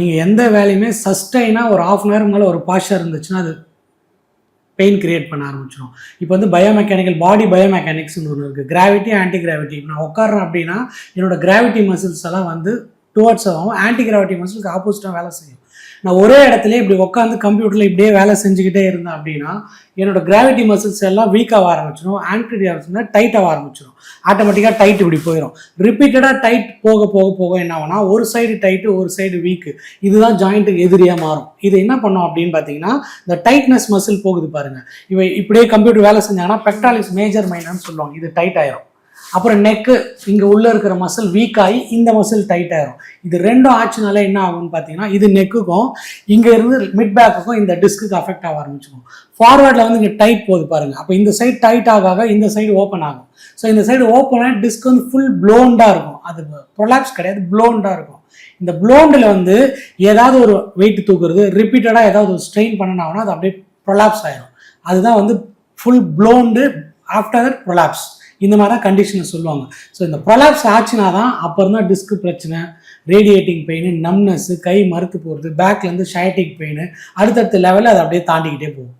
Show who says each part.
Speaker 1: நீங்கள் எந்த வேலையுமே சஸ்டைனாக ஒரு ½ அன் ஹவர் மேலே ஒரு பாஸ்டர் இருந்துச்சுன்னா அது பெயின் கிரியேட் பண்ண ஆரம்பிச்சிடும். இப்போ வந்து பயோமெக்கானிக்கல் பாடி பயோமெக்கானிக்ஸ்னு ஒன்று இருக்குது. Gravity anti gravity. நான் உட்காடுறேன் அப்படின்னா என்னோட கிராவிட்டி மசில்ஸ் எல்லாம் வந்து டுவர்ட்ஸ் ஆகும், ஆன்டி கிராவிட்டி மசில்ஸ்க்கு ஆப்போசிட்டாக வேலை செய்யும். நான் ஒரே இடத்துல இப்படி உட்காந்து கம்ப்யூட்டரில் இப்படியே வேலை செஞ்சுக்கிட்டே இருந்தேன் அப்படின்னா என்னோட கிராவிட்டி மசில்ஸ் எல்லாம் வீக்காக ஆரம்பிச்சிடும், ஆன்டி கிராவிட்டி டைட்டாக ஆரம்பிச்சிடும். ஆட்டோமேட்டிக்காக டைட் இப்படி போயிடும். ரிப்பீட்டடாக டைட் போக போக போக என்ன ஆகும்னா ஒரு சைடு டைட்டு ஒரு சைடு வீக்கு. இதுதான் ஜாயிண்ட்டுக்கு எதிரியாக மாறும். இது என்ன பண்ணோம் அப்படின்னு பார்த்தீங்கன்னா இந்த டைட்னஸ் மசில் போகுது பாருங்க. இவை இப்படியே கம்ப்யூட்டர் வேலை செஞ்சாங்கன்னா பெக்டாலிஸ் மேஜர் மைனர்னு சொல்லுவாங்க. இது டைட் ஆயிரும். அப்புறம் நெக்கு இங்கே உள்ளே இருக்கிற மசில் வீக் ஆகி இந்த மசில் டைட் ஆயிரும். இது ரெண்டும் ஆச்சுனால என்ன ஆகும்னு பார்த்தீங்கன்னா இது நெக்குக்கும் இங்கே இருந்து மிட் பேக்குக்கும் இந்த டிஸ்க்கு அஃபெக்ட் ஆக ஆரம்பிச்சிடும். ஃபார்வர்டில் வந்து இங்கே டைட் போகுது பாருங்கள். அப்போ இந்த சைடு டைட் ஆக இந்த சைடு ஓப்பன் ஆகும். ஸோ இந்த சைடு ஓப்பன் ஆகி டிஸ்க் வந்து ஃபுல் ப்ளோண்டாக இருக்கும். அது ப்ரொலாப்ஸ் கிடையாது, ப்ளோண்டாக இருக்கும். இந்த ப்ளோண்டில் வந்து ஏதாவது ஒரு வெயிட் தூக்குறது ரிப்பீட்டடாக ஏதாவது ஒரு ஸ்ட்ரெயின் பண்ணனாங்கன்னா அது அப்படியே ப்ரொலாப்ஸ் ஆயிரும். அதுதான் வந்து ஃபுல் ப்ளோண்டு ஆஃப்டர் ப்ரொலாப்ஸ். இந்த மாதிரி தான் கண்டிஷனை சொல்லுவாங்க. ஸோ இந்த ப்ரொலாப்ஸ் ஆச்சுனா தான் அப்புறம் தான் டிஸ்க்கு பிரச்சனை, ரேடியேட்டிங் பெயின், நம்னஸ்ஸு, கை மறுத்து போகிறது, பேக்லேருந்து ஷயட்டிக் பெயின், அடுத்தடுத்த லெவலில் அதை அப்படியே தாண்டிக்கிட்டே போகும்.